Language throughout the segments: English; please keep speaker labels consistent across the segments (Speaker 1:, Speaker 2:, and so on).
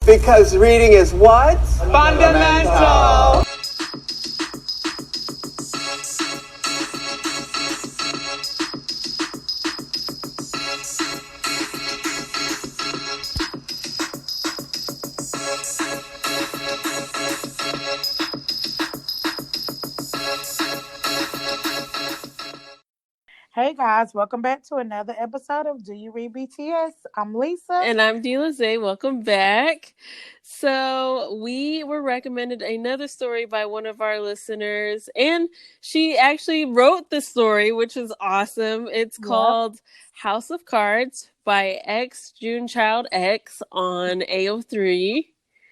Speaker 1: Because reading is what?
Speaker 2: Fundamental.
Speaker 3: Hey guys, welcome back to another episode of Do You Read BTS? I'm Lisa.
Speaker 4: And I'm Delize. Welcome back. So we were recommended another story by one of our listeners, and she actually wrote the story, which is awesome. It's called House of Cards by xJoonchildx on AO3.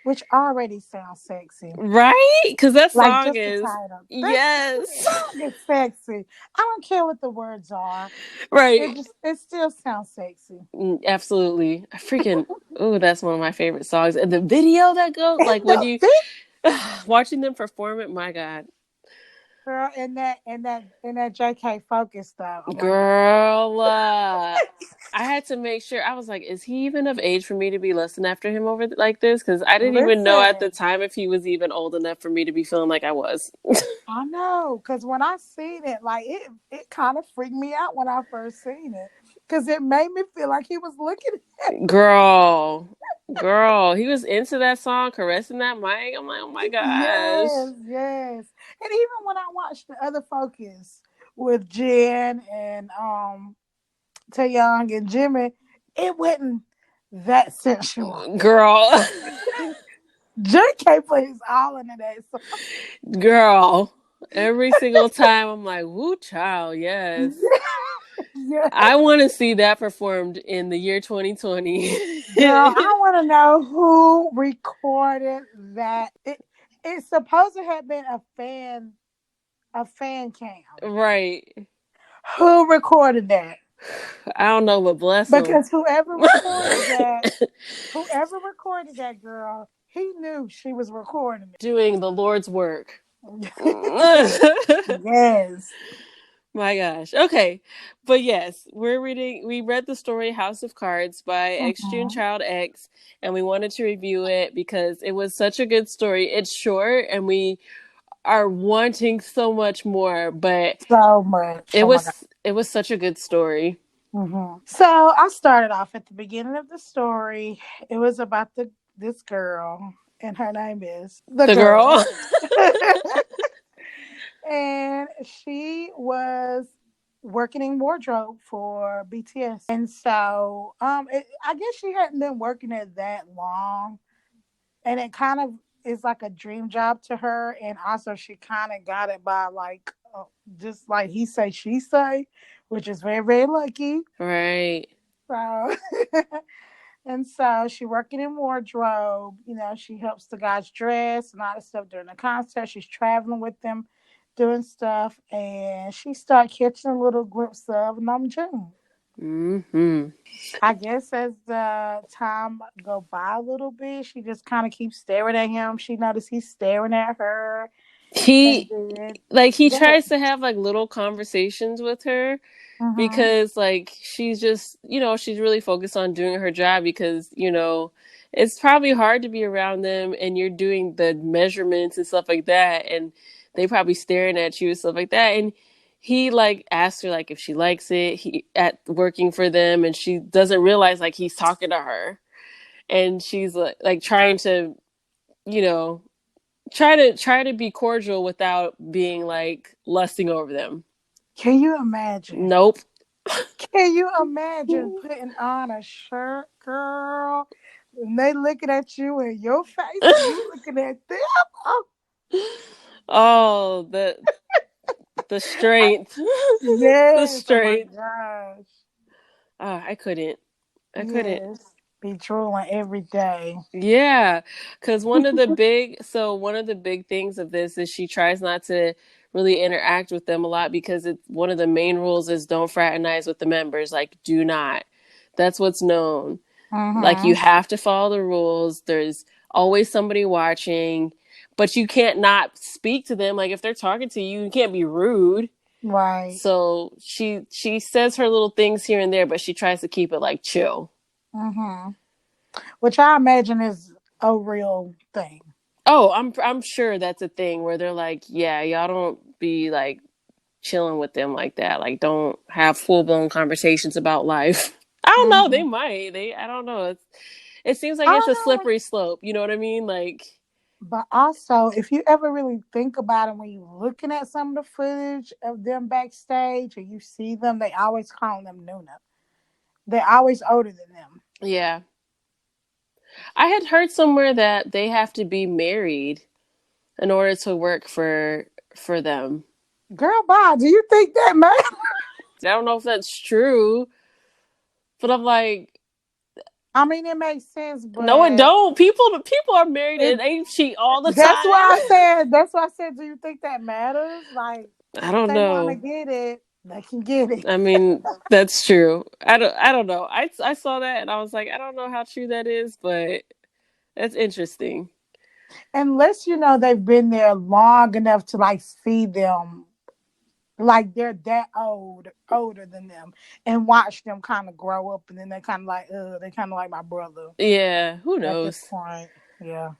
Speaker 3: Which already sounds sexy.
Speaker 4: Right? Because that song
Speaker 3: like just
Speaker 4: is...
Speaker 3: the title.
Speaker 4: Yes.
Speaker 3: The song is sexy. I don't care what the words are.
Speaker 4: Right.
Speaker 3: It still sounds sexy.
Speaker 4: Absolutely. I freaking... Oh, that's one of my favorite songs. And the video that goes... Like, when you... watching them perform it, my God.
Speaker 3: Girl, and that JK focus though. Oh
Speaker 4: Girl, I had to make sure. I was like, is he even of age for me to be lusting after him over like this? Because I didn't even know at the time if he was even old enough for me to be feeling like I was.
Speaker 3: I know, because when I seen it, like it kind of freaked me out when I first seen it. Because it made me feel like he was looking at me.
Speaker 4: Girl, he was into that song, caressing that mic. I'm like, oh my gosh.
Speaker 3: Yes. And even when I watched the other Focus with Jen and Taeyong and Jimmy, it wasn't that sensual.
Speaker 4: Girl.
Speaker 3: JK put his all into that song.
Speaker 4: Girl. Every single time I'm like, woo, child, yes.
Speaker 3: Yes.
Speaker 4: I want to see that performed in the year 2020.
Speaker 3: Girl, I want to know who recorded that. It's supposed to have been a fan cam.
Speaker 4: Right.
Speaker 3: Who recorded that?
Speaker 4: I don't know, but bless him.
Speaker 3: Because whoever recorded that girl, he knew she was recording it.
Speaker 4: Doing the Lord's work.
Speaker 3: Yes.
Speaker 4: My gosh. Okay. But yes, we read the story House of Cards by xJoonchildx, and we wanted to review it because it was such a good story. It's short and we are wanting so much more, but
Speaker 3: so much.
Speaker 4: It was such a good story.
Speaker 3: Mm-hmm. So I started off at the beginning of the story. It was about this girl, and her name is the girl. And she was working in wardrobe for BTS. And so I guess she hadn't been working it that long. And it kind of is like a dream job to her. And also she kind of got it by like just like he say, she say, which is very, very lucky.
Speaker 4: Right.
Speaker 3: So and so she working in wardrobe. You know, she helps the guys dress and all that stuff during the concert. She's traveling with them, doing stuff, and she started catching a little glimpse of Namjoon.
Speaker 4: Mm-hmm.
Speaker 3: I guess as the time go by a little bit, she just kind of keeps staring at him. She noticed he's staring at her.
Speaker 4: He tries to have like little conversations with her. Mm-hmm. Because like she's just, she's really focused on doing her job because, it's probably hard to be around them and you're doing the measurements and stuff like that and they probably staring at you and stuff like that. And he like asks her like if she likes it at working for them, and she doesn't realize like he's talking to her, and she's like trying to, try to be cordial without being like lusting over them.
Speaker 3: Can you imagine?
Speaker 4: Nope.
Speaker 3: Can you imagine putting on a shirt, girl, and they looking at you in your face and you looking at them?
Speaker 4: Oh, the strength.
Speaker 3: Yes.
Speaker 4: The strength.
Speaker 3: Oh my gosh.
Speaker 4: I couldn't.
Speaker 3: Yes. Be drooling every day.
Speaker 4: Yeah, because one of the big things of this is she tries not to really interact with them a lot because one of the main rules is don't fraternize with the members. Like, do not. That's what's known. Mm-hmm. Like, you have to follow the rules. There's always somebody watching, but you can't not speak to them. Like, if they're talking to you, you can't be rude.
Speaker 3: Right.
Speaker 4: So she says her little things here and there, but she tries to keep it like chill.
Speaker 3: Mm-hmm. Which I imagine is a real thing.
Speaker 4: Oh, I'm sure that's a thing where they're like, yeah, y'all don't be like chilling with them like that. Like, don't have full blown conversations about life. I don't know. They
Speaker 3: Hmm.
Speaker 4: might. I don't know. It seems like
Speaker 3: I
Speaker 4: it's
Speaker 3: don't
Speaker 4: a
Speaker 3: know,
Speaker 4: slippery slope. You know what I mean? Like,
Speaker 3: but also if you ever really think about it, when you're looking at some of the footage of them backstage, and you see them, they always call them Nuna. They're always older than them.
Speaker 4: yeah. I had heard somewhere that they have to be married in order to work for them.
Speaker 3: Girl, bye. Do you think that, man?
Speaker 4: I don't know if that's true, but I'm like,
Speaker 3: I mean, it makes sense,
Speaker 4: no, it
Speaker 3: but
Speaker 4: don't. People are married
Speaker 3: it.
Speaker 4: and they cheat all the
Speaker 3: That's
Speaker 4: time.
Speaker 3: why I said. That's why I said. Do you think that matters? Like,
Speaker 4: I
Speaker 3: if
Speaker 4: don't
Speaker 3: they want to
Speaker 4: know.
Speaker 3: get it, they can get it.
Speaker 4: I mean, that's true. I don't know. I saw that and I was like, I don't know how true that is, but that's interesting.
Speaker 3: Unless they've been there long enough to like see them, like they're that older than them, and watch them kind of grow up, and then they kind of like, they kind of like my brother
Speaker 4: Yeah, who
Speaker 3: at this
Speaker 4: knows?
Speaker 3: point. Yeah.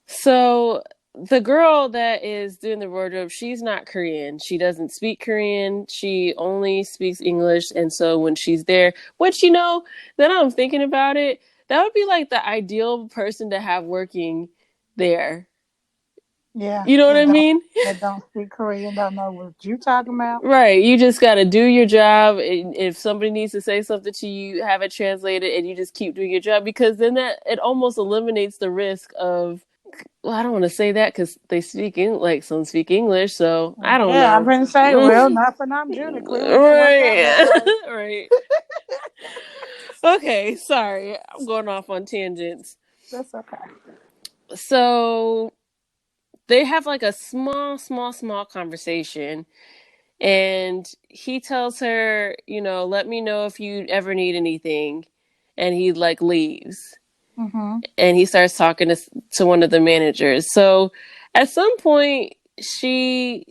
Speaker 4: So the girl that is doing the wardrobe, she's not Korean. She doesn't speak Korean. She only speaks English. And so when she's there, which then I'm thinking about it, that would be like the ideal person to have working there.
Speaker 3: Yeah.
Speaker 4: You know what
Speaker 3: That
Speaker 4: I
Speaker 3: don't
Speaker 4: mean?
Speaker 3: that don't speak Korean, don't know what you talking about.
Speaker 4: Right. You just got to do your job. And if somebody needs to say something to you, have it translated and you just keep doing your job because then that it almost eliminates the risk of, well, I don't want to say that because they like some speak English, so I don't
Speaker 3: Yeah, I've
Speaker 4: know.
Speaker 3: been saying, well, not for Namjoon. It clearly didn't work out that
Speaker 4: Right.
Speaker 3: way.
Speaker 4: Right. Okay, sorry. I'm going off on tangents.
Speaker 3: That's okay.
Speaker 4: So they have like a small conversation, and he tells her, let me know if you ever need anything. And he like leaves.
Speaker 3: Mm-hmm.
Speaker 4: And he starts talking to one of the managers. So at some point, she's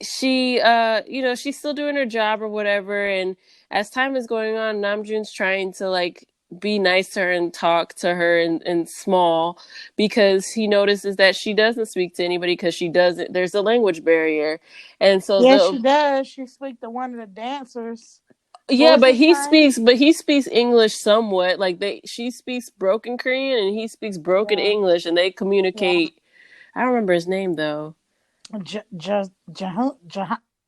Speaker 4: still doing her job or whatever, and as time is going on, Namjoon's trying to like be nice to her and talk to her in small because he notices that she doesn't speak to anybody because she doesn't there's a language barrier. And so
Speaker 3: Yes, she does. She speak to one of the dancers. What
Speaker 4: yeah,
Speaker 3: was
Speaker 4: but
Speaker 3: his
Speaker 4: he
Speaker 3: name?
Speaker 4: speaks English somewhat. Like she speaks broken Korean and he speaks broken
Speaker 3: Yeah,
Speaker 4: English, and they
Speaker 3: yeah.
Speaker 4: communicate. I don't remember his name though.
Speaker 3: Just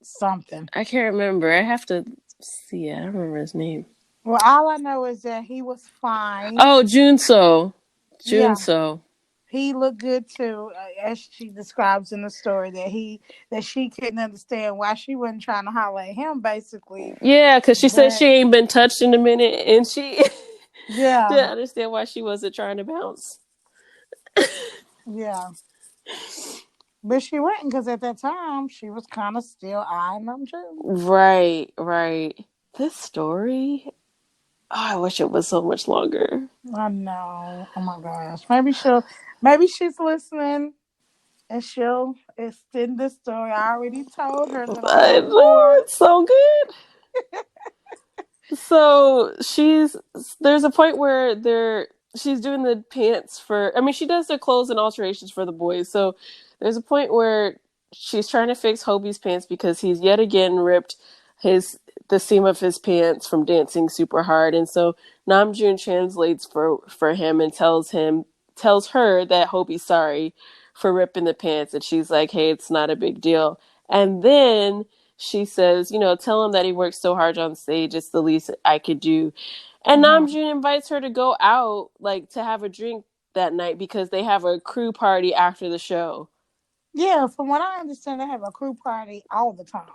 Speaker 3: something.
Speaker 4: I can't remember. I have to see it. I don't remember his name.
Speaker 3: Well, all I know is that he was fine.
Speaker 4: Oh, Junso.
Speaker 3: Yeah,
Speaker 4: Junso.
Speaker 3: he looked good too, as she describes in the story that she couldn't understand why she wasn't trying to holler at him, basically.
Speaker 4: Yeah, because she said
Speaker 3: But
Speaker 4: she ain't been touched in a minute, and she
Speaker 3: yeah,
Speaker 4: didn't understand why she wasn't trying to bounce.
Speaker 3: yeah. But she wouldn't, because at that time she was kind of still eyeing them too.
Speaker 4: Right, right. This story. Oh, I wish it was so much longer.
Speaker 3: I know. Oh my gosh. Maybe she's listening and she'll extend the story. I already told her that I
Speaker 4: I
Speaker 3: want
Speaker 4: know
Speaker 3: more.
Speaker 4: it's so good. So there's a point where she's doing the pants for, I mean, she does the clothes and alterations for the boys. So there's a point where she's trying to fix Hobie's pants because he's yet again ripped the seam of his pants from dancing super hard. And so Namjoon translates for him and tells her that Hobie's sorry for ripping the pants, and she's like, hey, it's not a big deal. And then she says, tell him that he worked so hard on stage. It's the least I could do. And
Speaker 3: Hmm.
Speaker 4: Namjoon invites her to go out, like to have a drink that night because they have a crew party after the show.
Speaker 3: Yeah, from what I understand, they have a crew party all the time.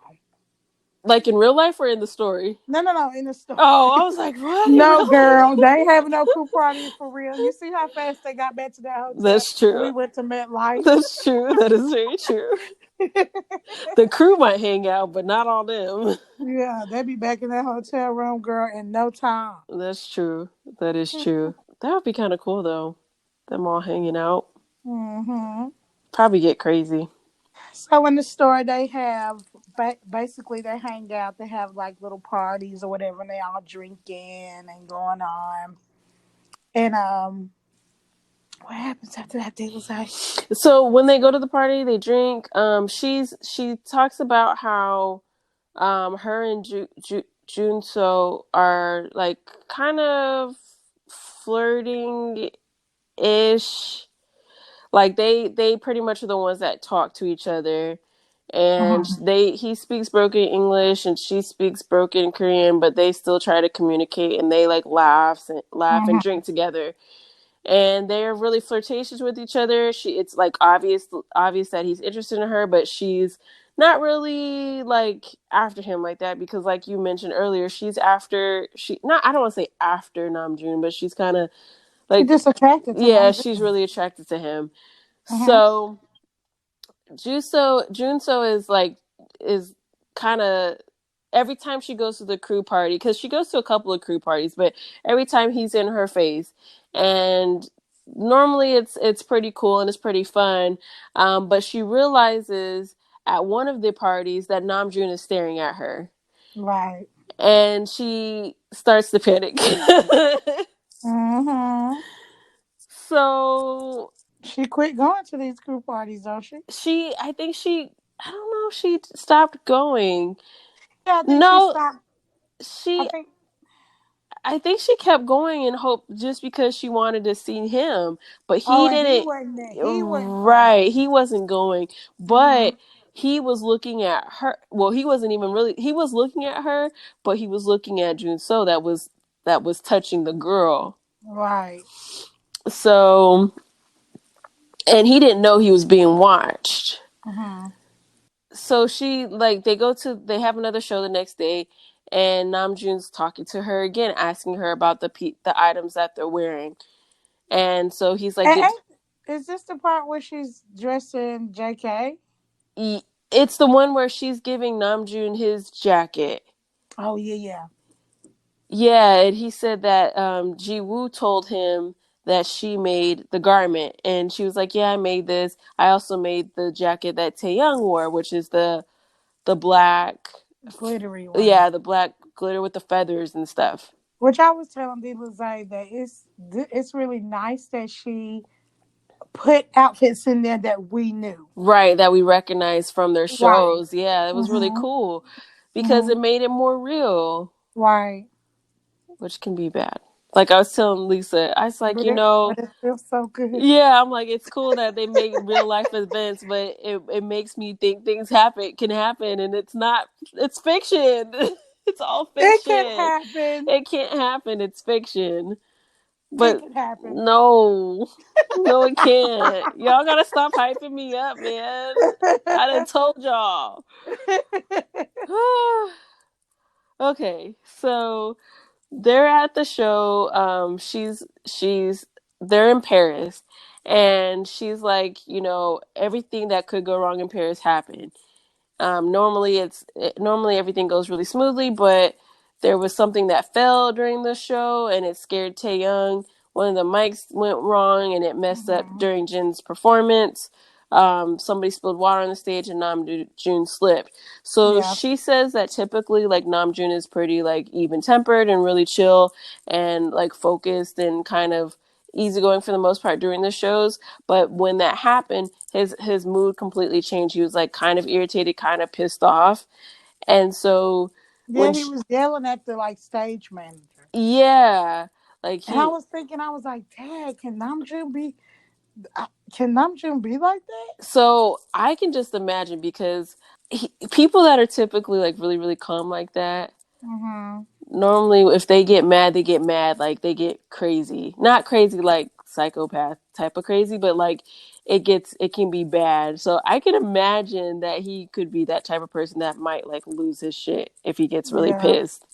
Speaker 4: Like in real life or in the story?
Speaker 3: No, no, no, in the story.
Speaker 4: Oh, I was like, what? In
Speaker 3: No,
Speaker 4: real life?
Speaker 3: girl, they ain't having no crew party for real. You see how fast they got back to that hotel
Speaker 4: That's
Speaker 3: when
Speaker 4: true.
Speaker 3: we went to MetLife?
Speaker 4: That's true. That is very true. The crew might hang out, but not all them.
Speaker 3: Yeah, they be back in that hotel room, girl, in no time.
Speaker 4: That's true. That is true. That would be kind of cool, though. Them all hanging out.
Speaker 3: Hmm.
Speaker 4: Probably get crazy.
Speaker 3: So in the store, they have basically they hang out. They have like little parties or whatever, and they all drinking and going on. And What happens after that? They was like,
Speaker 4: So when they go to the party, they drink. She talks about how her and Junso are like kind of flirting ish. Like they pretty much are the ones that talk to each other, and he speaks broken English and she speaks broken Korean, but they still try to communicate, and they like laugh and drink together, and they're really flirtatious with each other. It's like obvious that he's interested in her, but she's not really like after him like that, because like you mentioned earlier, she's after she not I don't want to say after Namjoon, but she's kind of
Speaker 3: she
Speaker 4: like,
Speaker 3: just attracted to
Speaker 4: yeah,
Speaker 3: them.
Speaker 4: she's really attracted to him. So Junso is kind of, every time she goes to the crew party, because she goes to a couple of crew parties, but every time he's in her face, and normally it's pretty cool and it's pretty fun, but she realizes at one of the parties that Namjoon is staring at her,
Speaker 3: Right.
Speaker 4: and she starts to panic. So
Speaker 3: she quit going to these group parties, don't she?
Speaker 4: I think I don't know if she stopped going.
Speaker 3: Yeah, I think she
Speaker 4: No,
Speaker 3: stopped.
Speaker 4: she I think she kept going in hope, just because she wanted to see him, but
Speaker 3: Oh,
Speaker 4: he
Speaker 3: and he
Speaker 4: didn't.
Speaker 3: wasn't there. He wasn't
Speaker 4: Right,
Speaker 3: going.
Speaker 4: he wasn't going, but he was looking at her. Well, he wasn't even really. He was looking at her, but he was looking at Junso that was touching the girl.
Speaker 3: Right.
Speaker 4: So, and he didn't know he was being watched. So they have another show the next day, and Namjoon's talking to her again, asking her about the items that they're wearing. And so he's like,
Speaker 3: Is this the part where she's dressed in JK?
Speaker 4: it's the one where she's giving Namjoon his jacket.
Speaker 3: Oh, yeah.
Speaker 4: Yeah, and he said that Ji-woo told him that she made the garment, and she was like, yeah, I made this. I also made the jacket that Taeyoung wore, which is the black,
Speaker 3: glittery one.
Speaker 4: Yeah, the black glitter with the feathers and stuff.
Speaker 3: Which I was telling Lizzie that it's really nice that she put outfits in there that we knew.
Speaker 4: Right, that we recognize from their shows. Right. Yeah, it was really cool because it made it more real.
Speaker 3: Right.
Speaker 4: Which can be bad. Like I was telling Lisa, I was like,
Speaker 3: but it feels so good.
Speaker 4: Yeah, I'm like, it's cool that they make real life events, but it makes me think things can happen, and it's fiction. It's all fiction.
Speaker 3: It can happen.
Speaker 4: It can't happen. It's fiction.
Speaker 3: But it can happen.
Speaker 4: No, it can't. Y'all gotta stop hyping me up, man. I done told y'all. Okay, so they're at the show. They're in Paris, and she's like, everything that could go wrong in Paris happened. Normally everything goes really smoothly, but there was something that fell during the show, and it scared Taeyoung. One of the mics went wrong, and it messed up during Jin's performance. Somebody spilled water on the stage, and Namjoon slipped. So she says that typically, like, Namjoon is pretty like even tempered and really chill and like focused and kind of easygoing for the most part during the shows, but when that happened, his mood completely changed. He was like kind of irritated, kind of pissed off, and so
Speaker 3: he was yelling at the like stage manager.
Speaker 4: Yeah,
Speaker 3: like and I was thinking, I was like, Dad, can Namjoon be like that?
Speaker 4: So I can just imagine, because people that are typically like really really calm like that. Normally, if they get mad, like they get crazy. Not crazy like psychopath type of crazy, but like it can be bad. So I can imagine that he could be that type of person that might like lose his shit if he gets really pissed.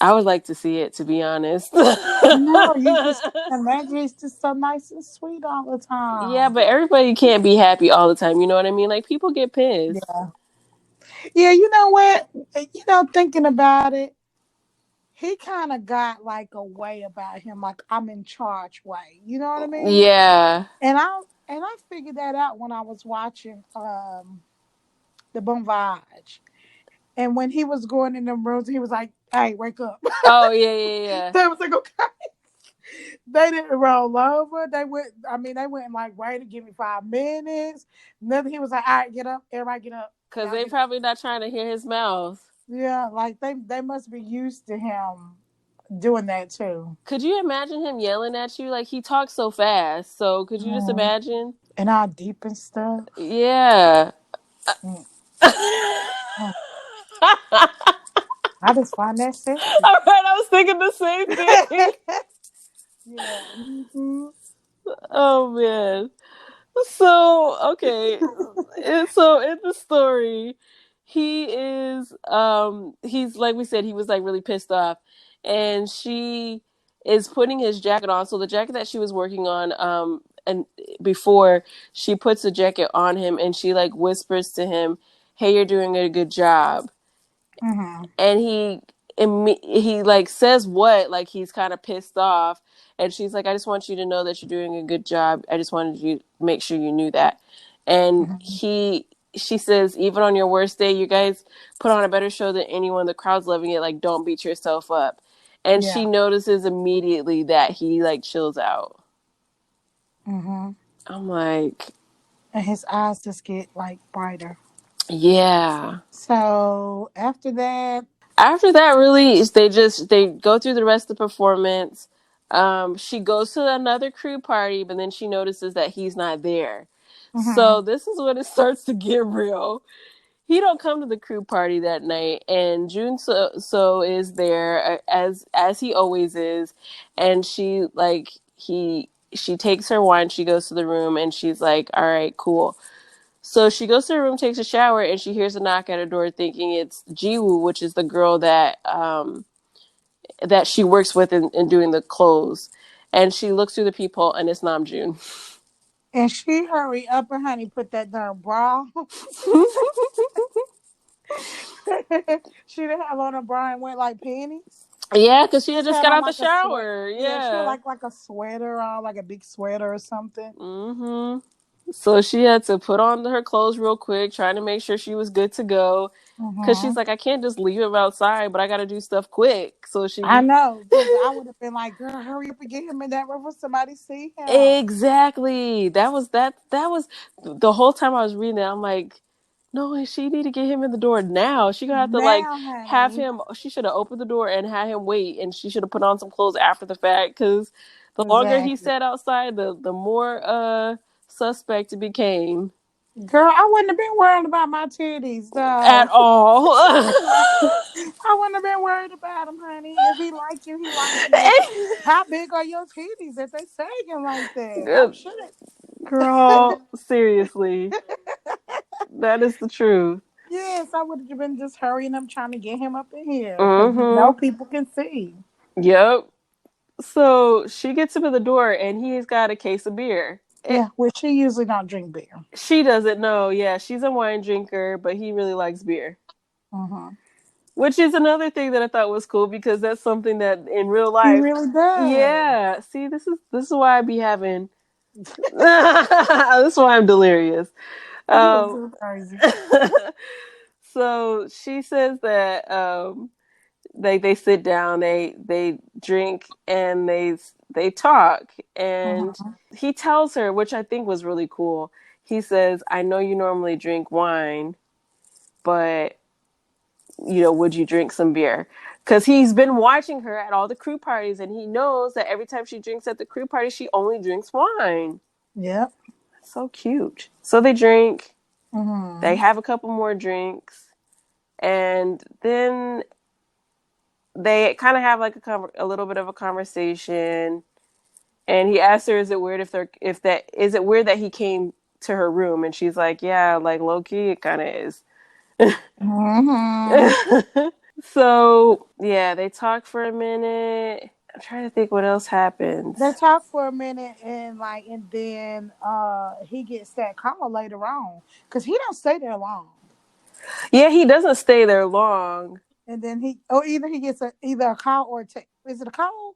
Speaker 4: I would like to see it, to be honest.
Speaker 3: No, you just imagine he's just so nice and sweet all the time.
Speaker 4: Yeah, but everybody can't be happy all the time. You know what I mean? Like, people get pissed.
Speaker 3: Yeah, you know what? Thinking about it, he kind of got like a way about him, like I'm in charge way. You know what I mean?
Speaker 4: Yeah.
Speaker 3: And I figured that out when I was watching the Bon Voyage. And when he was going in them rooms, he was like, "Hey, wake up!"
Speaker 4: Oh yeah.
Speaker 3: So I was like, "Okay." They didn't roll over. They went. I mean, they went and like waited, give me 5 minutes. Nothing. He was like, "All right, get up, everybody, get up,
Speaker 4: Because
Speaker 3: y'all
Speaker 4: they
Speaker 3: get up."
Speaker 4: probably not trying to hear his mouth.
Speaker 3: Yeah, like they must be used to him doing that too.
Speaker 4: Could you imagine him yelling at you? Like, he talks so fast. So, could you just
Speaker 3: Mm.
Speaker 4: imagine?
Speaker 3: And all deep and stuff.
Speaker 4: Yeah.
Speaker 3: Mm.
Speaker 4: All
Speaker 3: Mm. I just find that sexy.
Speaker 4: right, I was thinking the same thing.
Speaker 3: Yeah. Hmm.
Speaker 4: Oh, man. So, okay. So in the story, he's like we said, he was like really pissed off. And she is putting his jacket on. So the jacket that she was working on, and before, she puts the jacket on him and she like whispers to him, "Hey, you're doing a good job."
Speaker 3: Hmm.
Speaker 4: And he like says what, like he's kind of pissed off, and she's like, "I just want you to know that you're doing a good job. I just wanted you to make sure you knew that." And
Speaker 3: Hmm.
Speaker 4: she says, "Even on your worst day, you guys put on a better show than anyone. The crowd's loving it. Like, don't beat yourself up." And
Speaker 3: Yeah.
Speaker 4: she notices immediately that he like chills out.
Speaker 3: Hmm.
Speaker 4: I'm like,
Speaker 3: And his eyes just get like brighter.
Speaker 4: yeah.
Speaker 3: So after that,
Speaker 4: After that release, they go through the rest of the performance. She goes to another crew party, but then she notices that he's not there.
Speaker 3: hmm
Speaker 4: So this is when it starts to get real. He don't come to the crew party that night, and Jun So is there as he always is, and she takes her wine, she goes to the room, and she's like, "All right, cool." So she goes to her room, takes a shower, and she hears a knock at her door, thinking it's Jiwoo, which is the girl that she works with in doing the clothes. And she looks through the peephole, and it's Namjoon.
Speaker 3: and she hurry up and honey put that darn bra. She didn't have on a bra and went like panties.
Speaker 4: Yeah, because she
Speaker 3: She
Speaker 4: had
Speaker 3: just
Speaker 4: just
Speaker 3: had
Speaker 4: got
Speaker 3: on
Speaker 4: out the
Speaker 3: like a sweat.
Speaker 4: shower.
Speaker 3: Yeah, she had
Speaker 4: Yeah.
Speaker 3: like a sweater on, like a big sweater or something.
Speaker 4: Mm-hmm. So she had to put on her clothes real quick, trying to make sure she was good to go. Because she's
Speaker 3: Hmm.
Speaker 4: like, I can't just leave him outside, but I got to do stuff quick. So
Speaker 3: I
Speaker 4: she
Speaker 3: know, because I would have been like, "Girl, hurry up and get him in that room for somebody see him."
Speaker 4: Exactly. That was the whole time I was reading it, I'm like, no, she need to get him in the door now. She gonna have to like
Speaker 3: Now,
Speaker 4: have
Speaker 3: honey,
Speaker 4: him, she should have opened the door and had him wait, and she should have put on some clothes after the fact, because the longer he
Speaker 3: exactly.
Speaker 4: sat outside, the more suspect it became.
Speaker 3: Girl, I wouldn't have been worried about my titties,
Speaker 4: At
Speaker 3: though.
Speaker 4: all.
Speaker 3: I wouldn't have been worried about him, honey. If he like you, he like you. How big are your titties that they sagging like that? I'm sure.
Speaker 4: Girl, seriously. That is the truth.
Speaker 3: Yes, I would have been just hurrying up, trying to get him up in here, because
Speaker 4: Mm-hmm.
Speaker 3: people can see.
Speaker 4: Yep. So she gets him in the door, and he's got a case of beer.
Speaker 3: Yeah, which she usually don't drink beer.
Speaker 4: She doesn't know. Yeah, she's a wine drinker, but he really likes beer.
Speaker 3: Mm-hmm.
Speaker 4: Which is another thing that I thought was cool, because that's something that in real
Speaker 3: He
Speaker 4: life,
Speaker 3: really does.
Speaker 4: yeah. See, this is why I be having. This is why I'm delirious.
Speaker 3: You are
Speaker 4: Um,
Speaker 3: so crazy.
Speaker 4: so she says that they sit down, they drink, and they talk, and
Speaker 3: Mm-hmm.
Speaker 4: he tells her, which I think was really cool. He says, "I know you normally drink wine, but would you drink some beer?" Because he's been watching her at all the crew parties, and he knows that every time she drinks at the crew party, she only drinks wine.
Speaker 3: Yep.
Speaker 4: So cute. So they drink, they
Speaker 3: Mm-hmm.
Speaker 4: have a couple more drinks, and then they kind of have like a little bit of a conversation. And he asks her, "Is it weird is it weird that he came to her room?" And she's like, "Yeah, like low key, it kind of is."
Speaker 3: Mm-hmm.
Speaker 4: So yeah, they talk for a minute. I'm trying to think what else
Speaker 3: They
Speaker 4: happens.
Speaker 3: talk for a minute and then he gets that call later on because he don't stay there long.
Speaker 4: Yeah, he doesn't stay there long.
Speaker 3: And then either he gets either a call or a text. Is it a call?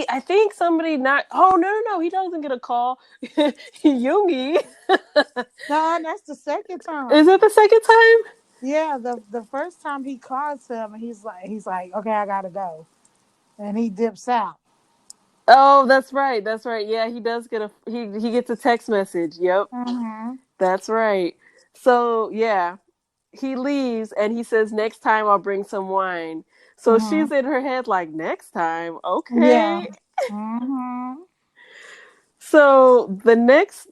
Speaker 4: I think somebody not. Oh, no, he doesn't get a call. Yoongi.
Speaker 3: No, that's the second
Speaker 4: Is
Speaker 3: time.
Speaker 4: it the second time?
Speaker 3: Yeah, the first time he calls him and he's like, okay, I gotta go, and he dips out.
Speaker 4: Oh, that's right. That's right. Yeah, he does get he gets a text message. Yep.
Speaker 3: Mm-hmm.
Speaker 4: That's right. So, yeah, he leaves and he says next time I'll bring some wine. So
Speaker 3: Mm-hmm.
Speaker 4: she's in her head like next time.
Speaker 3: Yeah.
Speaker 4: Okay.
Speaker 3: Mm-hmm.
Speaker 4: So the next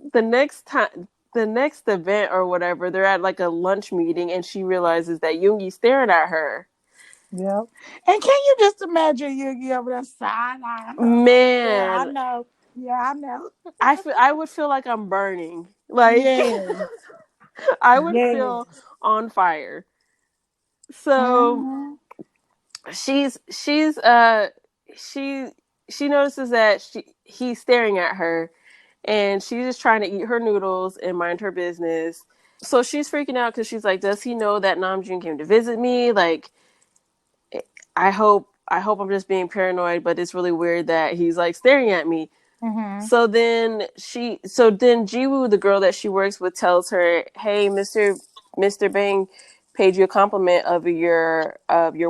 Speaker 4: event or whatever, they're at like a lunch meeting and she realizes that Yoongi's staring at her.
Speaker 3: Yep. And can you just imagine you over there side eyeing her like, yeah, I
Speaker 4: Man,
Speaker 3: know. Yeah, I know.
Speaker 4: I would feel like I'm burning. Like
Speaker 3: Yes.
Speaker 4: I would feel
Speaker 3: Yes.
Speaker 4: on fire. So
Speaker 3: Mm-hmm.
Speaker 4: she's she she notices that he's staring at her and she's just trying to eat her noodles and mind her business. So she's freaking out because she's like, does he know that Namjoon came to visit me? Like, I hope I'm just being paranoid, but it's really weird that he's like staring at me.
Speaker 3: Mm-hmm.
Speaker 4: So then Jiwoo, the girl that she works with, tells her, "Hey, Mister Bang paid you a compliment of your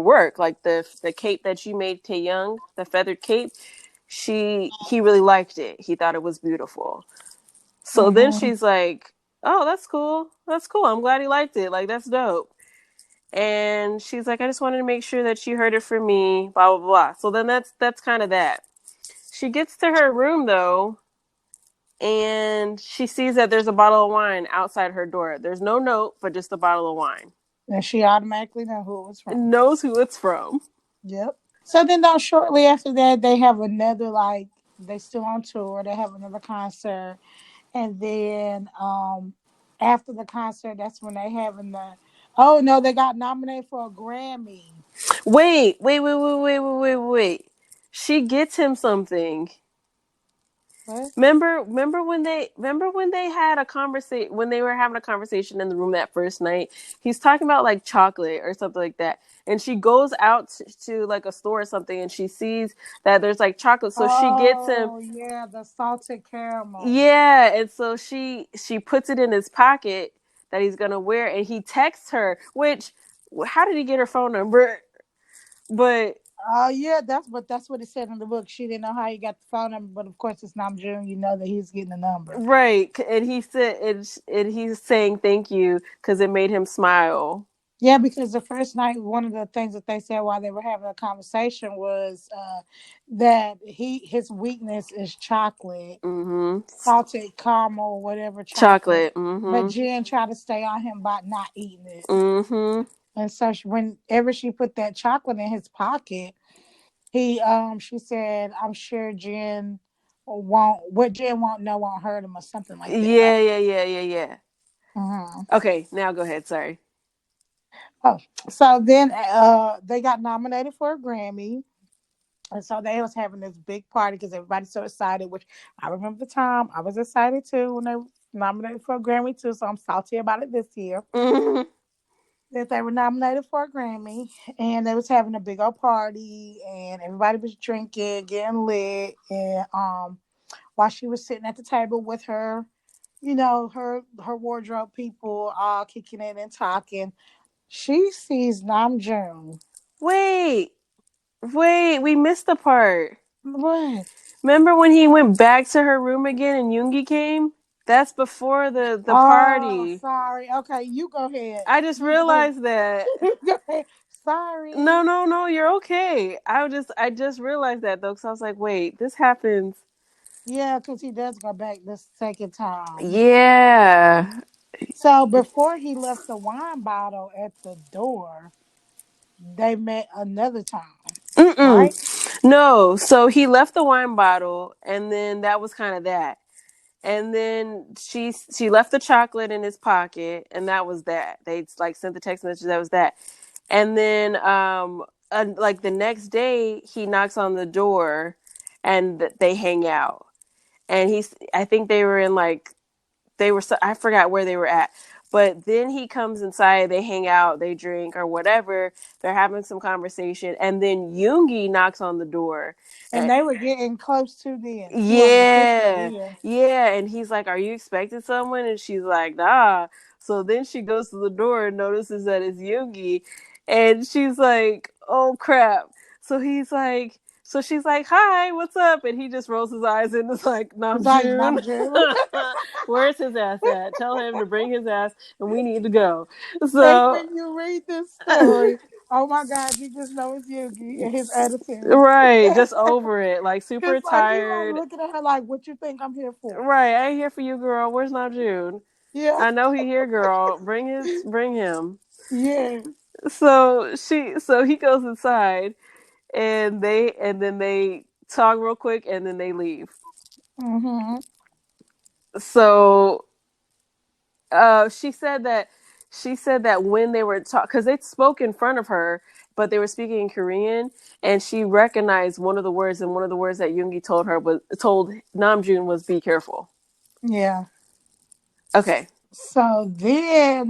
Speaker 4: work, like the cape that you made Taeyoung, the feathered cape. He really liked it. He thought it was beautiful." So then
Speaker 3: Mm-hmm.
Speaker 4: she's like, "Oh, that's cool. That's cool. I'm glad he liked it. Like that's dope." And she's like, "I just wanted to make sure that you heard it from me." Blah blah blah. So then that's kind of that. She gets to her room though, and she sees that there's a bottle of wine outside her door. There's no note, but just a bottle of wine.
Speaker 3: And she automatically know who it was
Speaker 4: It
Speaker 3: from.
Speaker 4: knows who it's from.
Speaker 3: Yep. So then, though, shortly after that, they have another like they still on tour. They have another concert, and then after the concert, that's when they having the. Oh no, they got nominated for a Grammy.
Speaker 4: Wait. She gets him something.
Speaker 3: What?
Speaker 4: Remember when they had a conversation when they were having a conversation in the room that first night. He's talking about like chocolate or something like that, and she goes out to like a store or something, and she sees that there's like chocolate, so she gets him.
Speaker 3: Oh yeah, the salted caramel.
Speaker 4: Yeah, and so she puts it in his pocket that he's gonna wear, and he texts her. Which, how did he get her phone number? But
Speaker 3: Oh yeah, that's what it said in the book. She didn't know how he got the phone number, but of course it's Namjoon. You know that he's getting the number.
Speaker 4: right, and he said, and he's saying thank you because it made him smile.
Speaker 3: Yeah, because the first night, one of the things that they said while they were having a conversation was that his weakness is chocolate,
Speaker 4: Mm-hmm.
Speaker 3: salted caramel, whatever chocolate.
Speaker 4: Chocolate.
Speaker 3: But
Speaker 4: Mm-hmm.
Speaker 3: Jen tried to stay on him by not eating it,
Speaker 4: Mm-hmm.
Speaker 3: and so whenever she put that chocolate in his pocket, she said, "I'm sure Jen won't know won't hurt him or something like that."
Speaker 4: Yeah.
Speaker 3: Mm-hmm.
Speaker 4: Okay, now go ahead. Sorry.
Speaker 3: Oh, so then they got nominated for a Grammy. And so they was having this big party because everybody's so excited, which I remember the time. I was excited too when they were nominated for a Grammy too. So I'm salty about it this year.
Speaker 4: Mm-hmm.
Speaker 3: That they were nominated for a Grammy and they was having a big old party and everybody was drinking, getting lit. And while she was sitting at the table with her, her wardrobe people all kicking in and talking, she sees Namjoon.
Speaker 4: Wait, we missed the part.
Speaker 3: What?
Speaker 4: Remember when he went back to her room again and Yoongi came? That's before the
Speaker 3: Oh,
Speaker 4: party.
Speaker 3: sorry. Okay, you go ahead.
Speaker 4: I just
Speaker 3: You go ahead.
Speaker 4: realized that.
Speaker 3: Go ahead. Sorry.
Speaker 4: No, you're okay. I just realized that though, because I was like, wait, this happens.
Speaker 3: Yeah, because he does go back the second time.
Speaker 4: Yeah.
Speaker 3: So before he left the wine bottle at the door, they met another time,
Speaker 4: Mm-mm.
Speaker 3: right?
Speaker 4: No, so he left the wine bottle, and then that was kind of that. And then she left the chocolate in his pocket, and that was that. They like sent the text message. That was that. And then like the next day, he knocks on the door, and they hang out. And I think they were in like I forgot where they were at. But then he comes inside, they hang out, they drink or whatever. They're having some conversation, and then Yoongi knocks on the door.
Speaker 3: And
Speaker 4: And
Speaker 3: they were getting close to the end. He wanted to kiss her
Speaker 4: yeah,
Speaker 3: then.
Speaker 4: yeah, and he's like, "Are you expecting someone?" And she's like, "Nah." So then she goes to the door and notices that it's Yoongi, and she's like, "Oh crap!" So he's like, So she's like, "Hi, what's up?" And he just rolls his eyes and is like,
Speaker 3: It's like
Speaker 4: "Namjoon,
Speaker 3: Namjoon.
Speaker 4: where's his ass at? Tell him to bring his ass, and we need to go."
Speaker 3: And
Speaker 4: So,
Speaker 3: when you read this story, oh my God, you just know it's Yugi and his attitude.
Speaker 4: right, just over it, like super
Speaker 3: It's like he like
Speaker 4: tired.
Speaker 3: looking at her like, "What you think I'm here for?"
Speaker 4: Right, I ain't here for you, girl. Where's Namjoon?
Speaker 3: Yeah,
Speaker 4: I know he here, girl. Bring him.
Speaker 3: yeah.
Speaker 4: So he goes inside, and then they talk real quick, and then they leave.
Speaker 3: Mm-hmm.
Speaker 4: So she said that when they were talk, because they spoke in front of her, but they were speaking in Korean, and she recognized one of the words, and one of the words that Yoongi told Namjoon was "be careful."
Speaker 3: Yeah.
Speaker 4: Okay.
Speaker 3: So then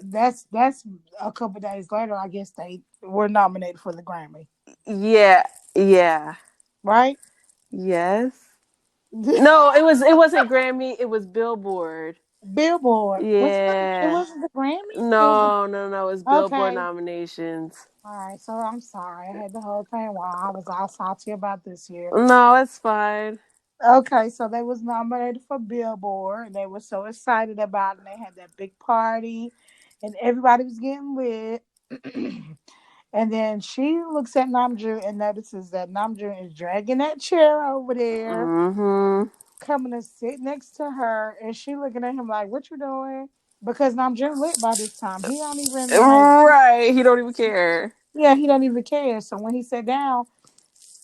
Speaker 3: that's a couple days later. I guess they were nominated for the Grammy,
Speaker 4: Yeah. Yeah.
Speaker 3: right?
Speaker 4: Yes. No, it wasn't Grammy. It was Billboard.
Speaker 3: Billboard. Was it? It
Speaker 4: Yeah.
Speaker 3: wasn't the Grammy. It was the,
Speaker 4: No. It was Billboard
Speaker 3: okay.
Speaker 4: nominations.
Speaker 3: All right. So I'm sorry. I had the whole thing wrong. I was all salty about this year.
Speaker 4: No, it's fine.
Speaker 3: Okay, so they was nominated for Billboard. They were so excited about it. And they had that big party, and everybody was getting lit. And then she looks at Namjoon and notices that Namjoon is dragging that chair over there,
Speaker 4: Mm-hmm.
Speaker 3: coming to sit next to her, and she looking at him like, "What you doing?" Because Namjoon lit by this time. He don't even like,
Speaker 4: Right. He don't even care.
Speaker 3: yeah, he don't even care. So when he sat down,